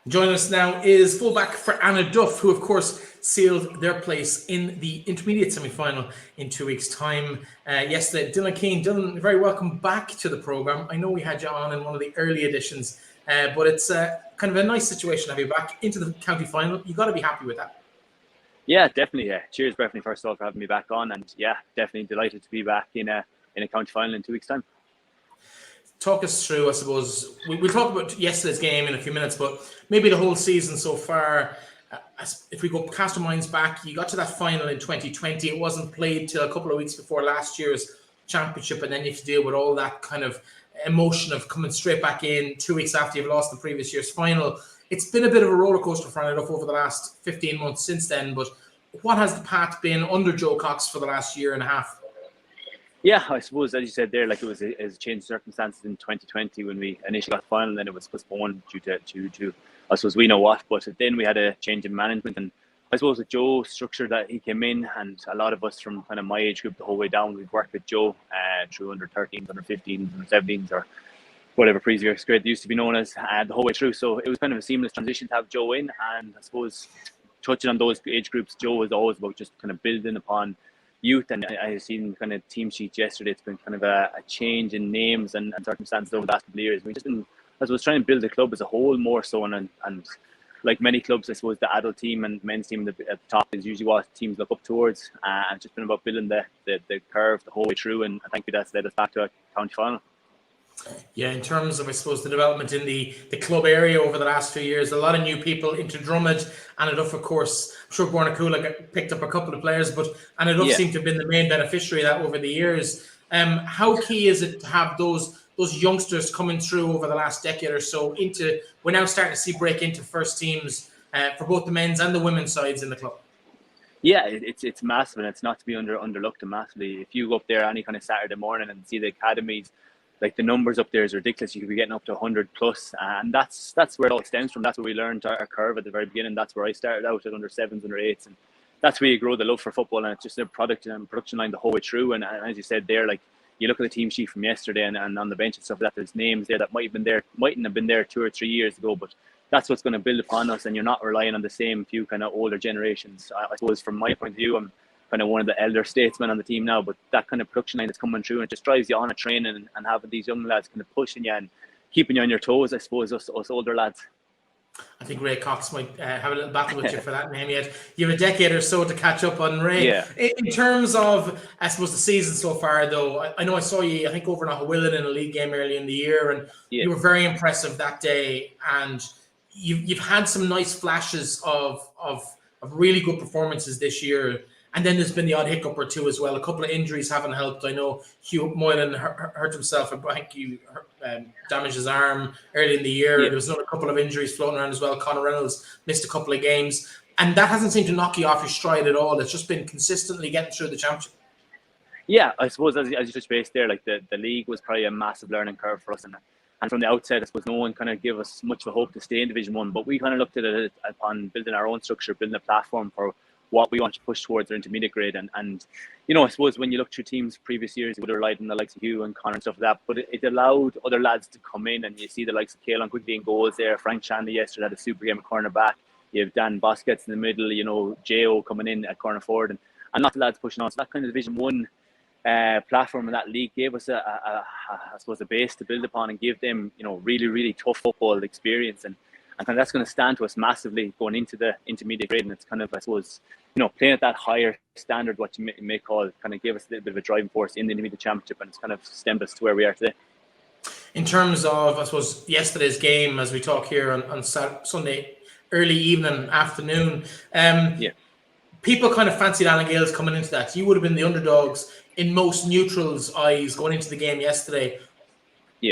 Joining us now is fullback for Annaduff, who of course sealed their place in the intermediate semi-final in 2 weeks' time. Yesterday, Dillon Keane. Dillon, very welcome back to the programme. I know we had you on in one of the early editions, but it's kind of a nice situation to have you back into the county final. You've got to be happy with that. Yeah, definitely. Yeah. Cheers, Bethany, first of all, for having me back on. And yeah, definitely delighted to be back in a county final in 2 weeks' time. Talk us through, I suppose, we'll talk about yesterday's game in a few minutes, but maybe the whole season so far. If we go cast our minds back, you got to that final in 2020. It wasn't played till a couple of weeks before last year's championship, and then you have to deal with all that kind of emotion of coming straight back in 2 weeks after you've lost the previous year's final. It's been a bit of a roller coaster for Annaduff over the last 15 months since then, but what has the path been under Joe Cox for the last year and a half? Yeah, I suppose, as you said there, like it was a change of circumstances in 2020 when we initially got the final, and then it was postponed due to I suppose we know what, but then we had a change in management, and I suppose with Joe's structure that he came in, and a lot of us from kind of my age group the whole way down, we've worked with Joe through under 13s, under 15s, under 17s, or whatever previous grade they used to be known as, the whole way through. So it was kind of a seamless transition to have Joe in, and I suppose touching on those age groups, Joe was always about just kind of building upon youth, and I've seen kind of team sheets yesterday. It's been kind of a change in names and circumstances over the last couple of years. We've just been, I suppose, trying to build the club as a whole more so, and like many clubs, I suppose the adult team and men's team at the top is usually what teams look up towards, and it's just been about building the curve the whole way through, and I think that's led us back to a county final. Yeah, in terms of, I suppose, the development in the club area over the last few years, a lot of new people into Drummond. Annaduff, of course, I'm sure Bornacoola picked up a couple of players, but Annaduff seemed to have been the main beneficiary of that over the years. How key is it to have those youngsters coming through over the last decade or so we're now starting to see break into first teams for both the men's and the women's sides in the club? Yeah, it's massive, and it's not to be underlooked massively. If you go up there any kind of Saturday morning and see the academies, like the numbers up there is ridiculous. You could be getting up to 100 plus, and that's where it all stems from. That's where we learned our curve at the very beginning. That's where I started out at under 7s, under 8s, and that's where you grow the love for football. And it's just a product and production line the whole way through. And as you said there, like you look at the team sheet from yesterday and on the bench and stuff like that, there's names there that mightn't have been there 2 or 3 years ago, but that's what's going to build upon us. And you're not relying on the same few kind of older generations. I suppose from my point of view, I'm kind of one of the elder statesmen on the team now, but that kind of production line that's coming through, and it just drives you on a training and having these young lads kind of pushing you and keeping you on your toes, I suppose, us older lads. I think Ray Cox might have a little battle with you for that name yet. You have a decade or so to catch up on Ray. Yeah. In terms of, I suppose, the season so far, though, I know I saw you, I think, over in Ahawillan in a league game early in the year, and you were very impressive that day, and you've had some nice flashes of really good performances this year. And then there's been the odd hiccup or two as well. A couple of injuries haven't helped. I know Hugh Moylan hurt himself. I think he damaged his arm early in the year. There was another couple of injuries floating around as well. Conor Reynolds missed a couple of games. And that hasn't seemed to knock you off your stride at all. It's just been consistently getting through the championship. Yeah, I suppose as you touched base there, like the league was probably a massive learning curve for us. And from the outset, I suppose no one kind of gave us much of a hope to stay in Division 1. But we kind of looked at it upon building our own structure, building a platform for what we want to push towards our intermediate grade. And you know, I suppose when you look through teams previous years, you would have relied on the likes of Hugh and Conor and stuff like that, but it allowed other lads to come in, and you see the likes of Caelan Quigley in goals there, Frank Shanley yesterday had a super game at corner back, you have Dan Bosquets in the middle, you know, J.O. coming in at corner forward, and lots of lads pushing on. So that kind of Division 1 platform in that league gave us I suppose a base to build upon and give them, you know, really, really tough football experience, and kind of that's going to stand to us massively going into the intermediate grade. And it's kind of, I suppose, you know, playing at that higher standard, what you may call, kind of gave us a little bit of a driving force in the intermediate championship, and it's kind of stemmed us to where we are today. In terms of, I suppose, yesterday's game, as we talk here on Sunday early evening, afternoon, people kind of fancied Allen Gaels coming into that. You would have been the underdogs in most neutrals' eyes going into the game yesterday.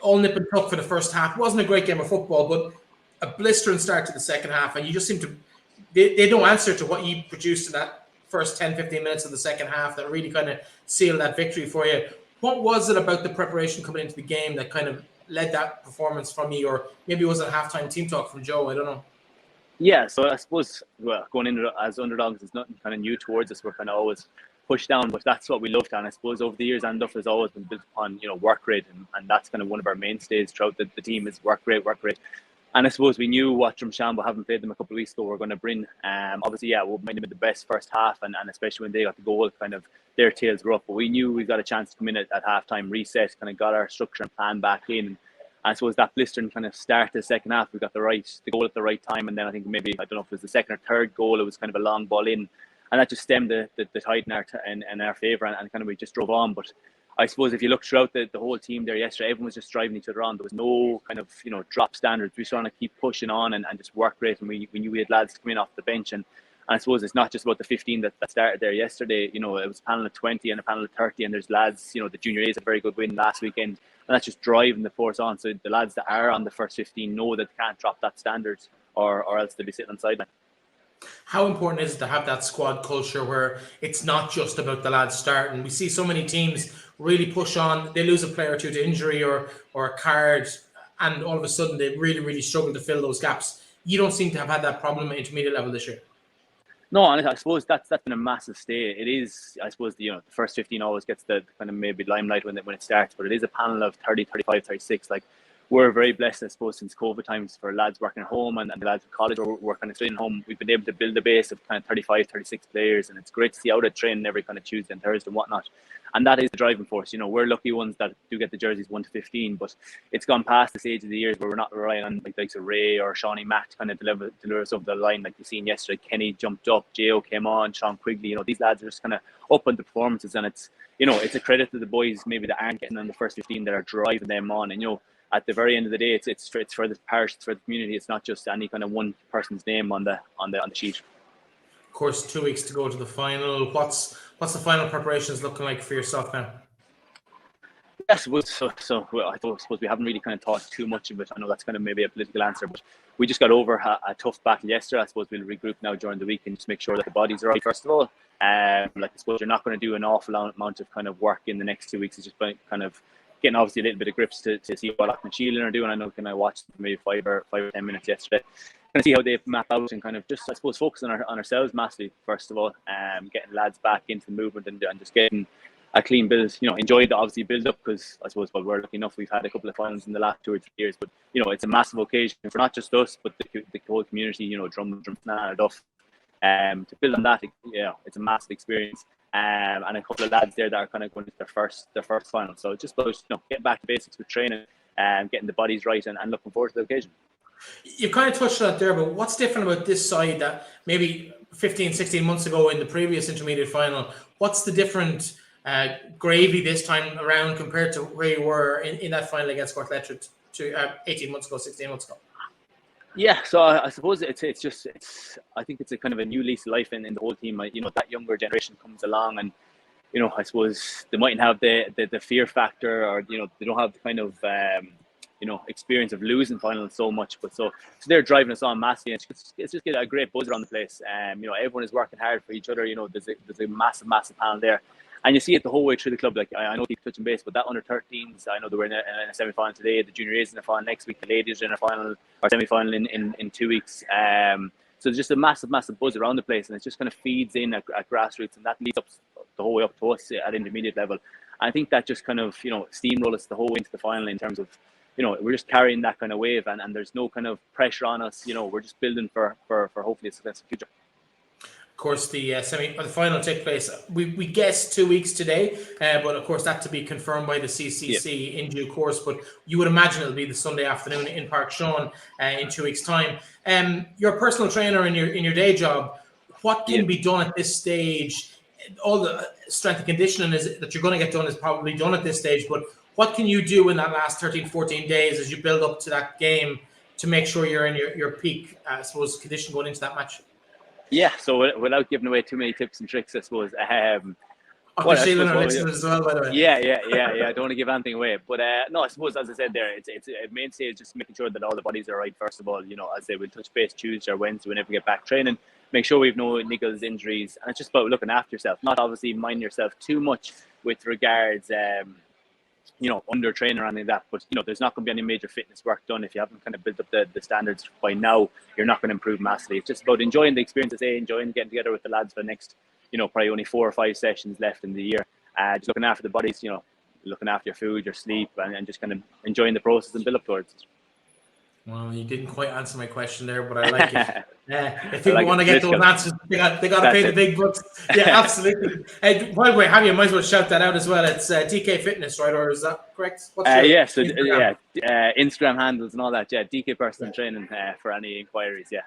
All nip and tuck for the first half. It wasn't a great game of football, but a blistering start to the second half, and you just seem to they don't answer to what you produced in that first 10-15 minutes of the second half that really kind of sealed that victory for you. What was it about the preparation coming into the game that kind of led that performance from you, or maybe it was a halftime team talk from Joe? I don't know. Yeah, so I suppose, well, going in as underdogs is nothing kind of new towards us. We're kind of always pushed down, but that's what we loved. And I suppose over the years, Annaduff has always been built upon, you know, work rate, and that's kind of one of our mainstays throughout the team is work rate. And I suppose we knew what Drumshanbo, having played them a couple of weeks ago, were going to bring. Obviously, yeah, we might have been the best first half, and especially when they got the goal, kind of their tails were up. But we knew we got a chance to come in at half time, reset, kind of got our structure and plan back in. And I suppose that blistering kind of start to the second half, we got the goal at the right time. And then I think maybe, I don't know if it was the second or third goal, it was kind of a long ball in. And that just stemmed the tide in our favour, and kind of we just drove on. But I suppose if you look throughout the whole team there yesterday, everyone was just driving each other on. There was no kind of, drop standards. We just want to keep pushing on and just work rate. And we knew we had lads coming off the bench. And I suppose it's not just about the 15 that started there yesterday. It was a panel of 20 and a panel of 30. And there's lads, the junior A's had a very good win last weekend. And that's just driving the force on. So the lads that are on the first 15 know that they can't drop that standard or else they'll be sitting on the sideline. How important is it to have that squad culture where it's not just about the lads starting? We see so many teams really push on. They lose a player or two to injury or a card, and all of a sudden they really, really struggle to fill those gaps. You don't seem to have had that problem at intermediate level this year. No, and I suppose that's been a massive stay. It is, I suppose, the first 15 always gets the kind of maybe limelight when it starts, but it is a panel of 30, 35, 36. Like, we're very blessed, I suppose, since COVID times for lads working at home and the lads at college or working at home. We've been able to build a base of kind of 35, 36 players, and it's great to see how they train every kind of Tuesday and Thursday and whatnot. And that is the driving force. We're lucky ones that do get the jerseys 1 to 15, but it's gone past the stage of the years where we're not relying on like Ray or Shawnee Mack to kind of deliver us over the line. Like you've seen yesterday, Kenny jumped up, J.O. came on, Sean Quigley. These lads are just kind of up on the performances, and it's a credit to the boys maybe that aren't getting on the first 15 that are driving them on. And at the very end of the day, it's for the parish, it's for the community. It's not just any kind of one person's name on the sheet. Of course, 2 weeks to go to the final. What's the final preparations looking like for yourself now? Yes, so I suppose we haven't really kind of thought too much of it. I know that's kind of maybe a political answer, but we just got over a tough battle yesterday. I suppose we'll regroup now during the week and just make sure that the bodies are right, first of all. I suppose you're not going to do an awful amount of kind of work in the next 2 weeks. It's just kind of getting obviously a little bit of grips to see what Loughlin and Sheelan are doing. I know I watched maybe 5 or 10 minutes yesterday. Kind of see how they map out and kind of just, I suppose, focus on ourselves massively, first of all. Getting lads back into the movement and just getting a clean build. Enjoy the obviously build up, because I suppose we're lucky enough we've had a couple of finals in the last 2 or 3 years. But it's a massive occasion for not just us, but the whole community. Drum Annaduff. To build on that, it's a massive experience. And a couple of lads there that are kind of going to their first final. So just about getting back to basics with training and getting the bodies right and looking forward to the occasion. You kind of touched on it there, but what's different about this side that maybe 15, 16 months ago in the previous intermediate final? What's the different gravy this time around compared to where you were in that final against Cork Leitrim 18 months ago, 16 months ago? Yeah, so I suppose it's I think it's a kind of a new lease of life in the whole team. That younger generation comes along, and I suppose they mightn't have the fear factor, or they don't have the kind of experience of losing finals so much, but so they're driving us on massively. And it's just get a great buzz around the place. Everyone is working hard for each other. There's a massive panel there. And you see it the whole way through the club. Like, I know keep touching base, but that under 13s, I know they were in a semi-final today. The junior A's in a final next week. The ladies are in a final or semi-final in 2 weeks. So there's just a massive buzz around the place, and it just kind of feeds in at grassroots, and that leads up the whole way up to us at intermediate level. And I think that just kind of steamroll us the whole way into the final in terms of we're just carrying that kind of wave, and there's no kind of pressure on us. We're just building for hopefully a successful future. Of course, the final take place. We guess 2 weeks today, but of course that to be confirmed by the CCC in due course. But you would imagine it'll be the Sunday afternoon in Park Sean in 2 weeks' time. Your personal trainer in your day job, what can be done at this stage? All the strength and conditioning that you're going to get done is probably done at this stage. But what can you do in that last 13, 14 days as you build up to that game to make sure you're in your peak, I suppose, condition going into that match? Yeah, so without giving away too many tips and tricks, I suppose. Sheelan are listeners as well, by the way. Yeah. I don't want to give anything away, but no, I suppose, as I said there, it's a mainstay is just making sure that all the bodies are right. First of all, as they will touch base Tuesday or Wednesday whenever we get back training. Make sure we've no niggles, injuries, and it's just about looking after yourself. Not obviously mind yourself too much with regards, under training or anything like that. But there's not going to be any major fitness work done if you haven't kind of built up the standards by now. You're not going to improve massively. It's just about enjoying the experience, enjoying getting together with the lads for the next, probably only 4 or 5 sessions left in the year. Just looking after the bodies, looking after your food, your sleep, and just kind of enjoying the process and build up towards it. Well, you didn't quite answer my question there, but I like it. If people want to get those answers, they got to pay the big bucks. Yeah, absolutely. By the way, have you might as well shout that out as well. It's DK Fitness, right? Or is that correct? So Instagram handles and all that. Yeah, DK Personal Training for any inquiries. Yeah.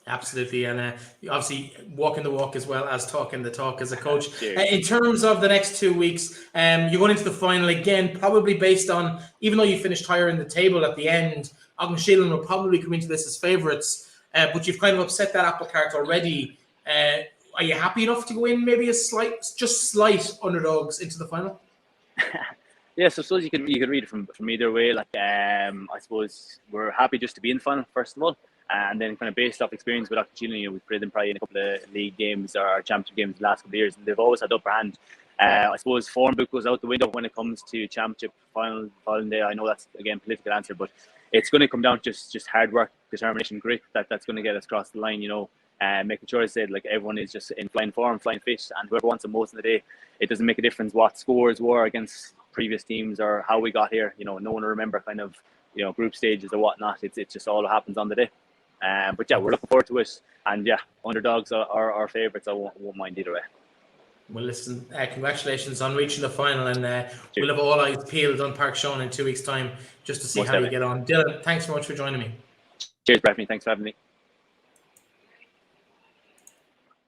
Absolutely, and obviously walking the walk as well as talking the talk as a coach. In terms of the next 2 weeks, you're going into the final again, probably based on, even though you finished higher in the table at the end, Aughnsheelan will probably come into this as favourites, but you've kind of upset that apple cart already. Are you happy enough to go in maybe slight underdogs into the final? Yeah, so I suppose you could read it from either way. Like, I suppose we're happy just to be in the final, first of all. And then kind of based off experience with Aughnsheelan, we've played them probably in a couple of league games or championship games the last couple of years, and they've always had the upper hand. I suppose form book goes out the window when it comes to championship final day. I know that's, again, political answer, but it's going to come down to just hard work, determination, grit. That's going to get us across the line, making sure, I said, like, everyone is just in flying form, flying fit, and whoever wants the most in the day, it doesn't make a difference what scores were against previous teams or how we got here. No one will remember kind of, group stages or whatnot. It's just all that happens on the day. But yeah, we're looking forward to it, and yeah, underdogs are our favourites. I won't mind either way. Well, listen, congratulations on reaching the final, and we'll have all eyes peeled on Park Sean in 2 weeks' time just to see how you get on. Dillon, thanks so much for joining me. Cheers, Breffney. Thanks for having me.